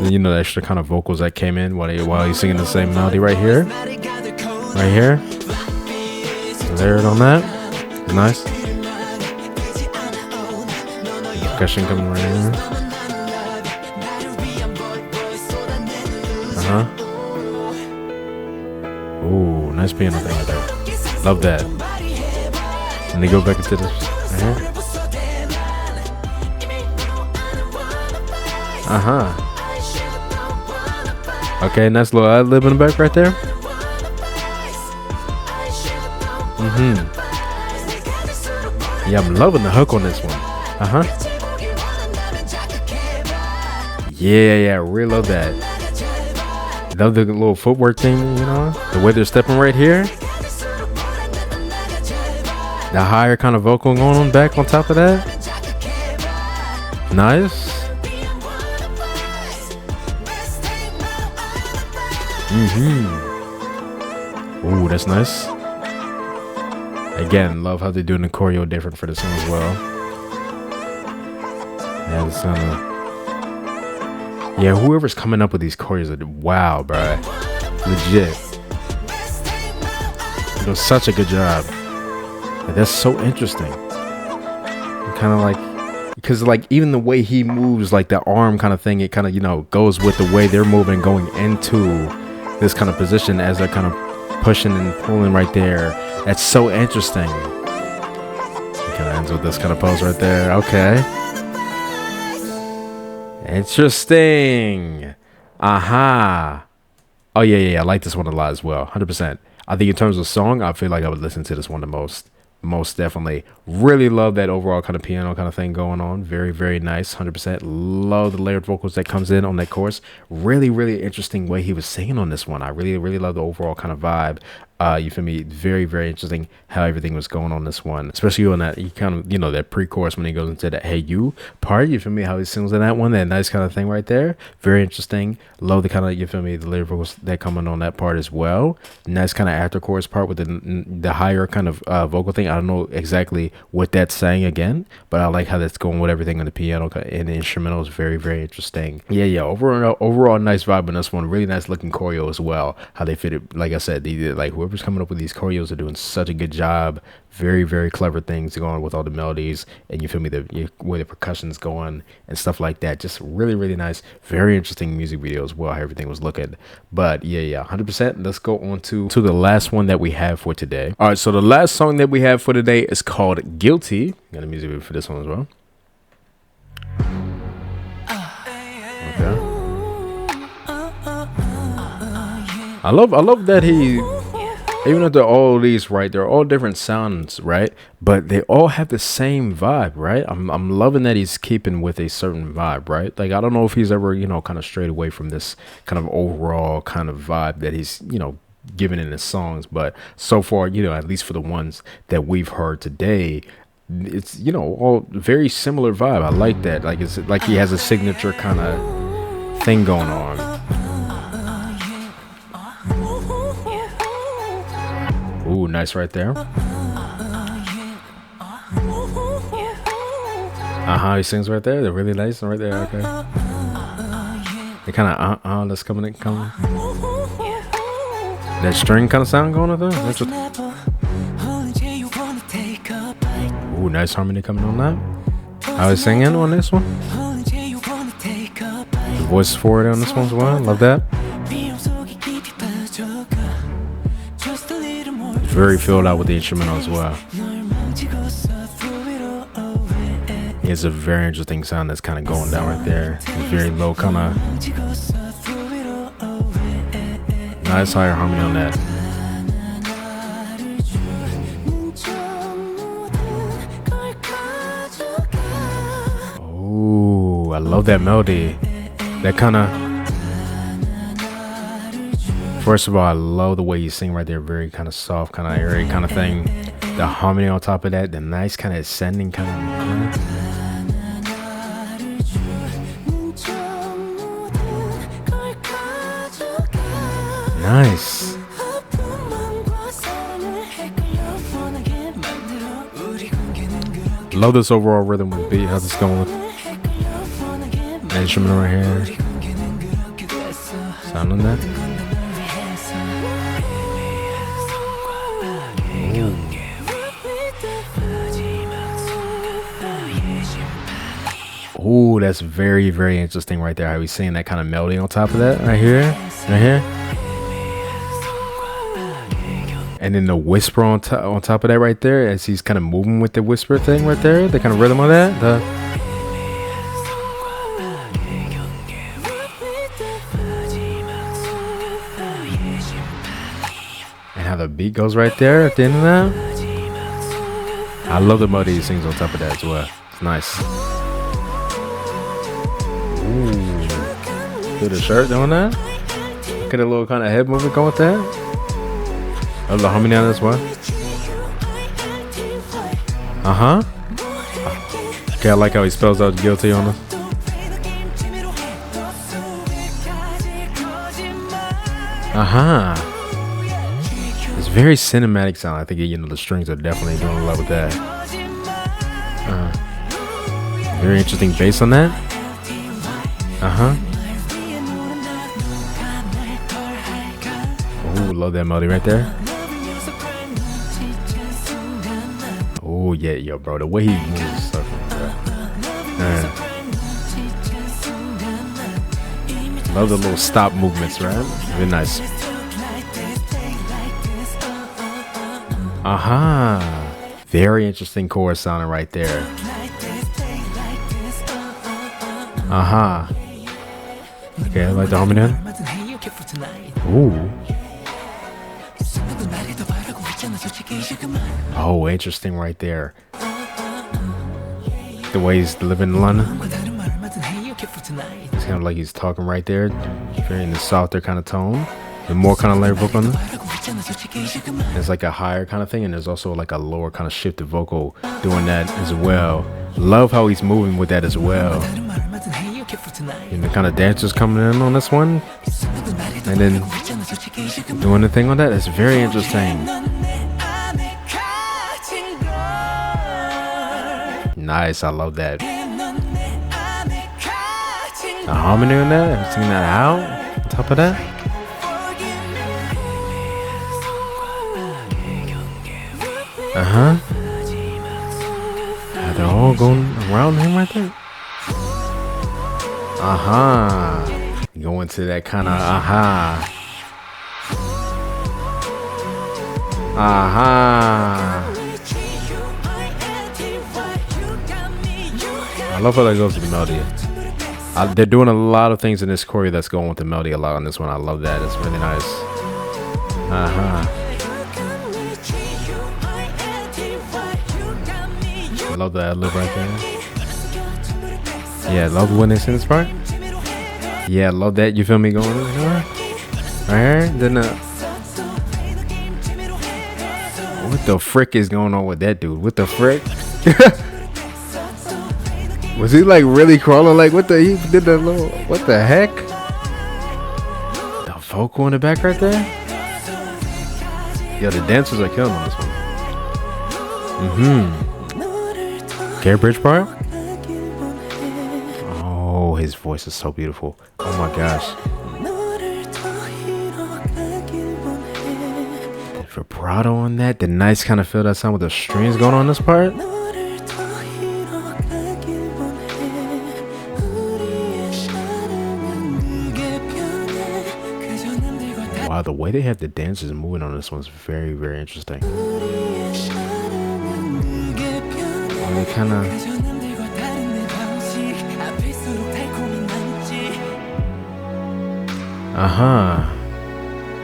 you know, the extra kind of vocals that came in while he's singing the same melody right here. Right here. Layered on that. Nice. Percussion coming right here. Ooh, nice piano thing right there. Love that. And they go back into this right here. Okay, nice little ad-lib in the back right there. Yeah, I'm loving the hook on this one. Yeah, really love that. Love the little footwork thing, you know, the way they're stepping right here. The higher kind of vocal going on back on top of that. Nice. Ooh, that's nice. Again, love how they're doing the choreo different for this one as well. Yeah, it's yeah, whoever's coming up with these choreos, wow, bro, legit, doing such a good job. Like, that's so interesting. Kind of like, because like even the way he moves, like the arm kind of thing, it kind of, you know, goes with the way they're moving, going into this kind of position as they're kind of pushing and pulling right there. That's so interesting. It kind of ends with this kind of pose right there. Okay. Interesting. Aha. Oh yeah. I like this one a lot as well. 100%. I think in terms of song, I feel like I would listen to this one the most. Most definitely. Really love that overall kind of piano kind of thing going on. Very, very nice. 100%. Love the layered vocals that comes in on that chorus. Really, really interesting way he was singing on this one. I really, really love the overall kind of vibe. You feel me? Very, very interesting how everything was going on this one, especially on that, you kind of, you know, that pre-chorus when he goes into that "Hey You" part. You feel me? How he sings in that one, that nice kind of thing right there. Very interesting. Love the kind of, you feel me, the lyrics that coming on that part as well. Nice kind of after chorus part with the higher kind of vocal thing. I don't know exactly what that's saying again, but I like how that's going with everything on the piano and the instrumental is very, very interesting. Yeah. Overall nice vibe on this one. Really nice looking choreo as well. How they fit it. Like I said, like whoever's coming up with these choreos are doing such a good job. Very, very clever things going with all the melodies, and you feel me, the way the percussion's going and stuff like that. Just really, really nice. Very interesting music video as well, how everything was looking. But yeah, 100%. Let's go on to the last one that we have for today. All right, so the last song that we have for today is called "Guilty." Got a music video for this one as well. Okay. I love that he, even if they're all these, right, they're all different sounds, right, but they all have the same vibe, right? I'm loving that he's keeping with a certain vibe, right? Like, I don't know if he's ever, you know, kind of strayed away from this kind of overall kind of vibe that he's, you know, given in his songs, but so far, you know, at least for the ones that we've heard today, it's, you know, all very similar vibe. I like that. Like, it's like he has a signature kind of thing going on. Ooh, nice right there. He sings right there. They're really nice right there. Okay. They kind of that's coming in. That string kind of sound going on there. That's what. Ooh, nice harmony coming on that. How he's singing on this one. The voice forward on this one as well. Love that. Very filled out with the instrumental as well. It's a very interesting sound that's kind of going down right there. It's very low, kind of nice higher harmony on that. Ooh, I love that melody. That kind of, first of all, I love the way you sing right there. Very kind of soft, kind of airy kind of thing. The harmony on top of that, the nice kind of ascending kind of. Nice. Love this overall rhythm with beat. How's this going with the instrument right here? Sound on that? Ooh, that's very, very interesting right there. How he's singing that kind of melody on top of that right here, right here. And then the whisper on top of that right there, as he's kind of moving with the whisper thing right there, the kind of rhythm on that. And how the beat goes right there at the end of that. I love the melody he sings on top of that as well. It's nice. Ooh. Do the shirt doing that. Get a little kind of head movement going with that. Oh, the harmony on this one. Okay, I like how he spells out guilty on it. It's very cinematic sound. I think, you know, the strings are definitely doing a lot with that. Very interesting bass on that. Oh, love that melody right there. Oh yeah, yo, bro, the way he moves stuff, man. Love the little stop movements, right? Very nice. Very interesting chorus sounding right there. Okay, I like the harmony. Ooh. Oh, interesting right there. The way he's living in London. It's kind of like he's talking right there. Very in the softer kind of tone. The more kind of layered vocal on them. It's like a higher kind of thing, and there's also like a lower kind of shifted vocal doing that as well. Love how he's moving with that as well. And the kind of dancers coming in on this one, and then doing the thing on that. It's very interesting. Nice, I love that. The harmony on that, I'm singing that out on top of that. They're all going around him right there. Going to that kind of I love how that goes with the melody. They're doing a lot of things in this choreo that's going with the melody a lot on this one. I love that. It's really nice. I love that ad-lib right there. Yeah, I love when they sing this part. Yeah, I love that. You feel me going right here? Then what the frick is going on with that dude? What the frick? Was he like really crawling? Like what the? He did that little. What the heck? The vocal in the back right there. Yeah, the dancers are killing on this one. Okay, bridge part. Oh, his voice is so beautiful. Oh my gosh. The vibrato on that. The nice kind of feel that sound with the strings going on this part. Wow, the way they have the dancers moving on this one's very, very interesting. They kind of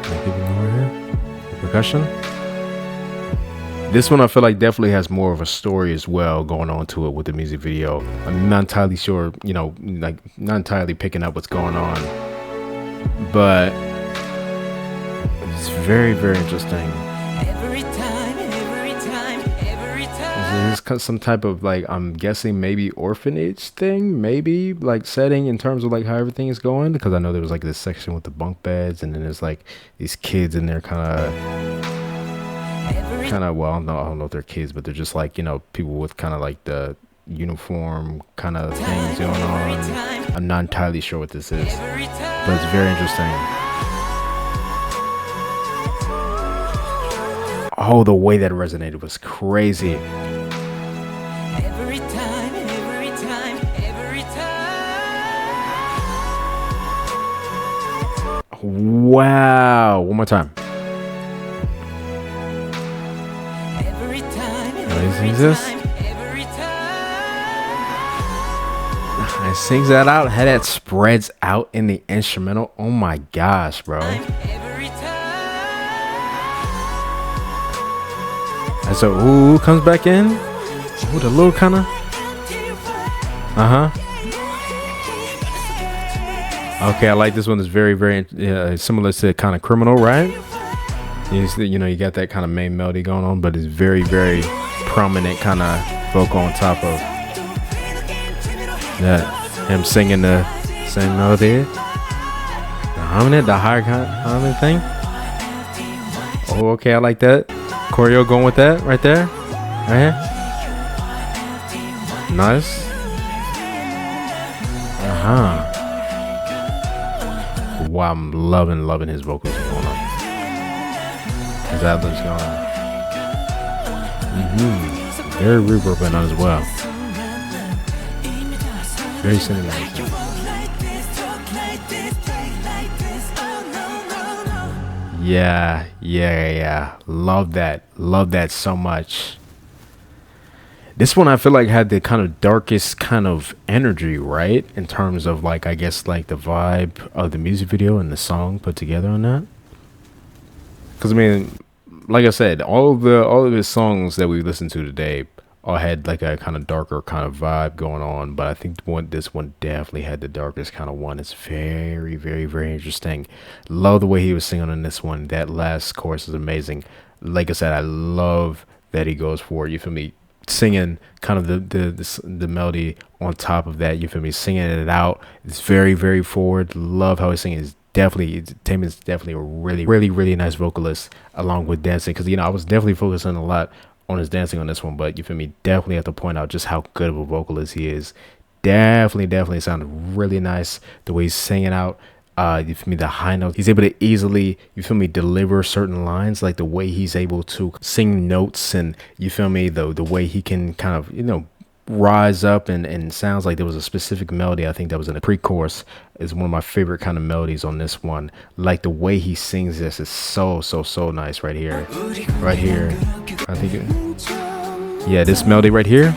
the percussion. This one I feel like definitely has more of a story as well going on to it with the music video. I'm not entirely sure, you know, like not entirely picking up what's going on, but it's very, very interesting. Is some type of like, I'm guessing maybe orphanage thing, maybe like setting in terms of like how everything is going, because I know there was like this section with the bunk beds, and then there's like these kids in there kind of well, I don't know if they're kids, but they're just like, you know, people with kind of like the uniform kind of things going on. I'm not entirely sure what this is, but it's very interesting. Oh, the way that resonated was crazy. Wow, one more time. He sings this. He sings that out. How that spreads out in the instrumental. Oh my gosh, bro. And so, ooh, comes back in. Ooh, the little kind of. Okay, I like this one. It's very, very similar to kind of Criminal, right? You know, you got that kind of main melody going on, but it's very, very prominent kind of vocal on top of that. Him singing the same melody. The harmony, the higher kind of harmony thing. Oh, okay, I like that. Choreo going with that right there. Right here. Nice. Wow, I'm loving his vocals going on. His ad-libs going on. Very reverb on as well. Very cinematic. Yeah. Love that so much. This one I feel like had the kind of darkest kind of energy, right? In terms of like, I guess like the vibe of the music video and the song put together on that. Because I mean, like I said, all of his songs that we listened to today all had like a kind of darker kind of vibe going on. But I think this one definitely had the darkest kind of one. It's very, very, very interesting. Love the way he was singing on this one. That last chorus is amazing. Like I said, I love that he goes for it. You feel me? Singing kind of the melody on top of that, you feel me, singing it out. It's very, very forward. Love how he's singing. TAEMIN's definitely a really nice vocalist, along with dancing, because I was definitely focusing a lot on his dancing on this one, but you feel me, definitely have to point out just how good of a vocalist he is. Definitely sounded really nice the way he's singing out. You feel me, the high notes, he's able to easily, you feel me, deliver certain lines, like the way he's able to sing notes, and you feel me, the way he can kind of rise up and sounds like there was a specific melody. I think that was in the pre-chorus, is one of my favorite kind of melodies on this one. Like the way he sings this is so nice right here. I think this melody right here,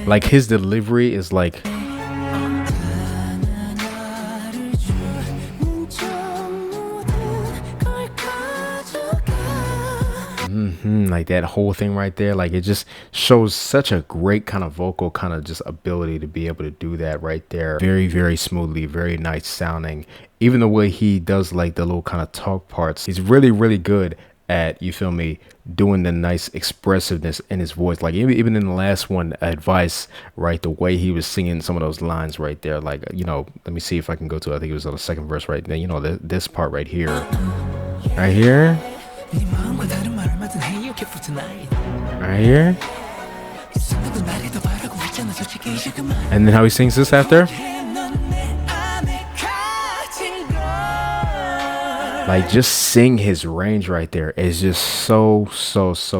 like his delivery is like, like that whole thing right there, like it just shows such a great kind of vocal kind of just ability to be able to do that right there. Very smoothly, very nice sounding. Even the way he does like the little kind of talk parts, he's really good at, you feel me, doing the nice expressiveness in his voice. Like even in the last one, Advice, right, the way he was singing some of those lines right there, like, let me see if I can go to, I think it was on the second verse right there, this part right here, right here. And then how he sings this after, like just sing his range right there is just so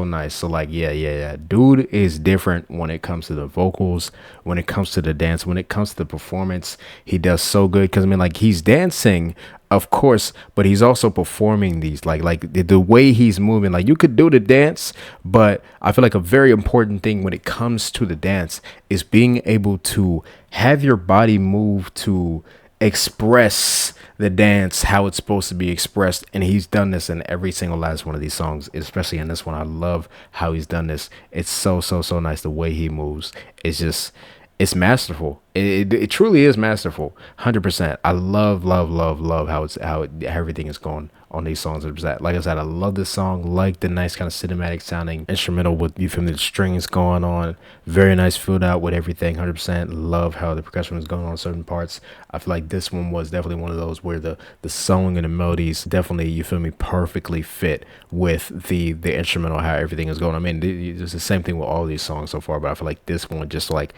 nice. So like dude is different when it comes to the vocals, when it comes to the dance, when it comes to the performance. He does so good, because I mean, like, he's dancing, of course, but he's also performing these, like the way he's moving. Like, you could do the dance, but I feel like a very important thing when it comes to the dance is being able to have your body move to express the dance how it's supposed to be expressed. And he's done this in every single last one of these songs, especially in this one. I love how he's done this. It's so nice the way he moves. It's masterful. It truly is masterful. 100%. I love how everything is going on these songs. Like I said, I love this song. Like the nice kind of cinematic sounding instrumental with, you feel me, the strings going on. Very nice filled out with everything. 100%. Love how the percussion was going on certain parts. I feel like this one was definitely one of those where the song and the melodies definitely, you feel me, perfectly fit with the instrumental, how everything is going. I mean, it's the same thing with all these songs so far, but I feel like this one just like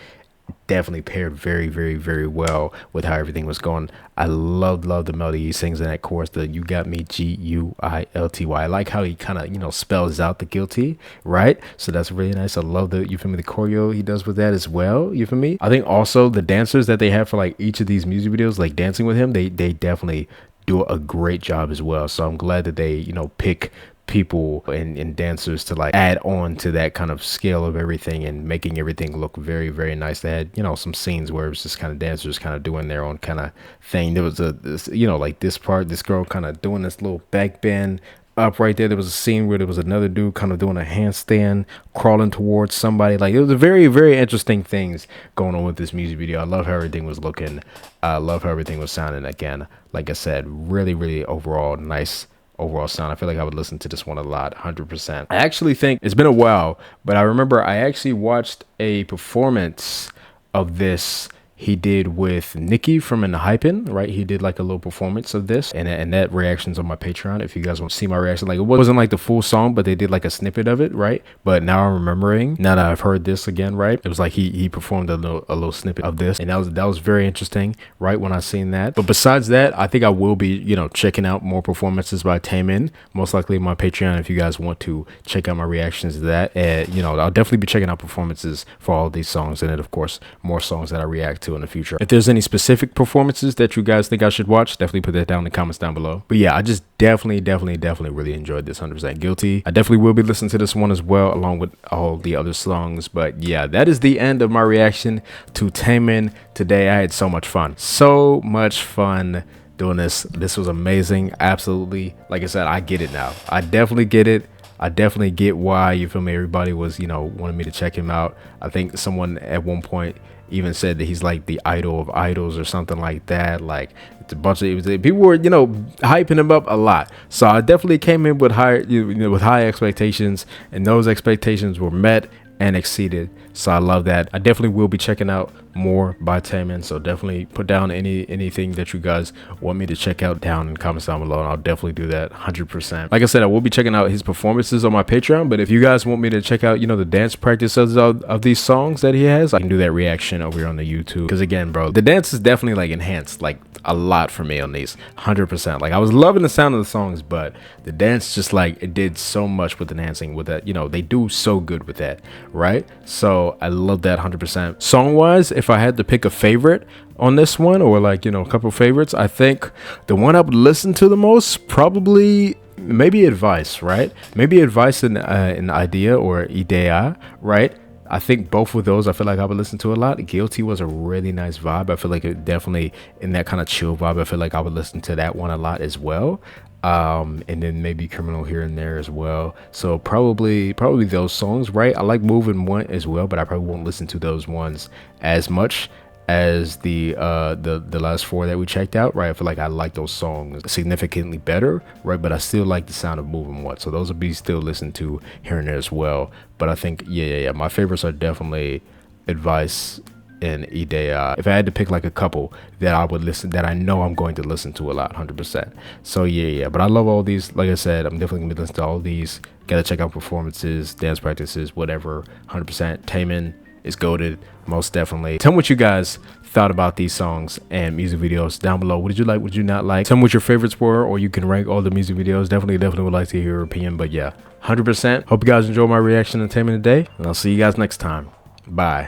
definitely paired very well with how everything was going. I love the melody he sings in that chorus, the "You got me GUILTY." I like how he kind of spells out the guilty, right? So that's really nice. I love the, you feel me, the choreo he does with that as well, you feel me. I think also the dancers that they have for like each of these music videos, like dancing with him, they definitely do a great job as well. So I'm glad that they pick people and dancers to like add on to that kind of scale of everything and making everything look very nice. They had some scenes where it was just kind of dancers kind of doing their own kind of thing. There was like this part, this girl kind of doing this little back bend up right there. There was a scene where there was another dude kind of doing a handstand, crawling towards somebody. Like, it was a very interesting things going on with this music video. I love how everything was looking. I love how everything was sounding. Again, like I said, really overall nice overall sound. I feel like I would listen to this one a lot. 100%. I actually think it's been a while, but I remember I actually watched a performance of this he did with Nikki from Untitled, right? He did like a little performance of this, and that reaction's on my Patreon if you guys want to see my reaction. Like, it wasn't like the full song, but they did like a snippet of it, right? But now I'm remembering, now that I've heard this again, right? It was like he performed a little snippet of this, and that was very interesting, right? When I seen that. But besides that, I think I will be, you know, checking out more performances by TAEMIN, most likely on my Patreon if you guys want to check out my reactions to that. And you know, I'll definitely be checking out performances for all of these songs, and then of course more songs that I react to in the future. If there's any specific performances that you guys think I should watch, definitely put that down in the comments down below. But yeah, I just definitely really enjoyed this. 100% Guilty. I definitely will be listening to this one as well, along with all the other songs. But yeah, that is the end of my reaction to TAEMIN today. I had so much fun doing this. This was amazing. Absolutely. Like I said, I get it now. I definitely get it. I definitely get why, you feel me, everybody was, you know, wanting me to check him out. I think someone at one point even said that he's like the idol of idols or something like that. Like, it's a bunch of people were, you know, hyping him up a lot. So I definitely came in with with high expectations, and those expectations were met and exceeded. So I love that. I definitely will be checking out more by TAEMIN, so definitely put down anything that you guys want me to check out down in the comments down below, and I'll definitely do that 100%. Like I said, I will be checking out his performances on my Patreon, but if you guys want me to check out, you know, the dance practices of these songs that he has, I can do that reaction over here on the YouTube. Because again, bro, the dance is definitely like enhanced like a lot for me on these. 100%. Like, I was loving the sound of the songs, but the dance just like, it did so much with enhancing with that. You know, they do so good with that, right? So I love that 100%. Song wise, if I had to pick a favorite on this one, or like, you know, a couple favorites, I think the one I would listen to the most, probably maybe Advice, right? Maybe Advice in an Idea or Idea, right? I think both of those I feel like I would listen to a lot. Guilty was a really nice vibe. I feel like it definitely in that kind of chill vibe. I feel like I would listen to that one a lot as well. And then maybe Criminal here and there as well. So probably those songs, right? I like Moving One as well, but I probably won't listen to those ones as much as the last four that we checked out, right? I feel like I like those songs significantly better, right? But I still like the sound of Moving One, so those will be still listened to here and there as well. But I think yeah, my favorites are definitely Advice and Idea. If I had to pick like a couple that I would listen, that I know I'm going to listen to a lot, 100%. So yeah, but I love all these. Like I said, I'm definitely gonna be listening to all these. Gotta check out performances, dance practices, whatever. 100%. TAEMIN is goated, most definitely. Tell me what you guys thought about these songs and music videos down below. What did you like, what did you not like? Tell me what your favorites were, or you can rank all the music videos. Definitely would like to hear your opinion. But yeah, 100%. Hope you guys enjoyed my reaction to TAEMIN today, and I'll see you guys next time. Bye.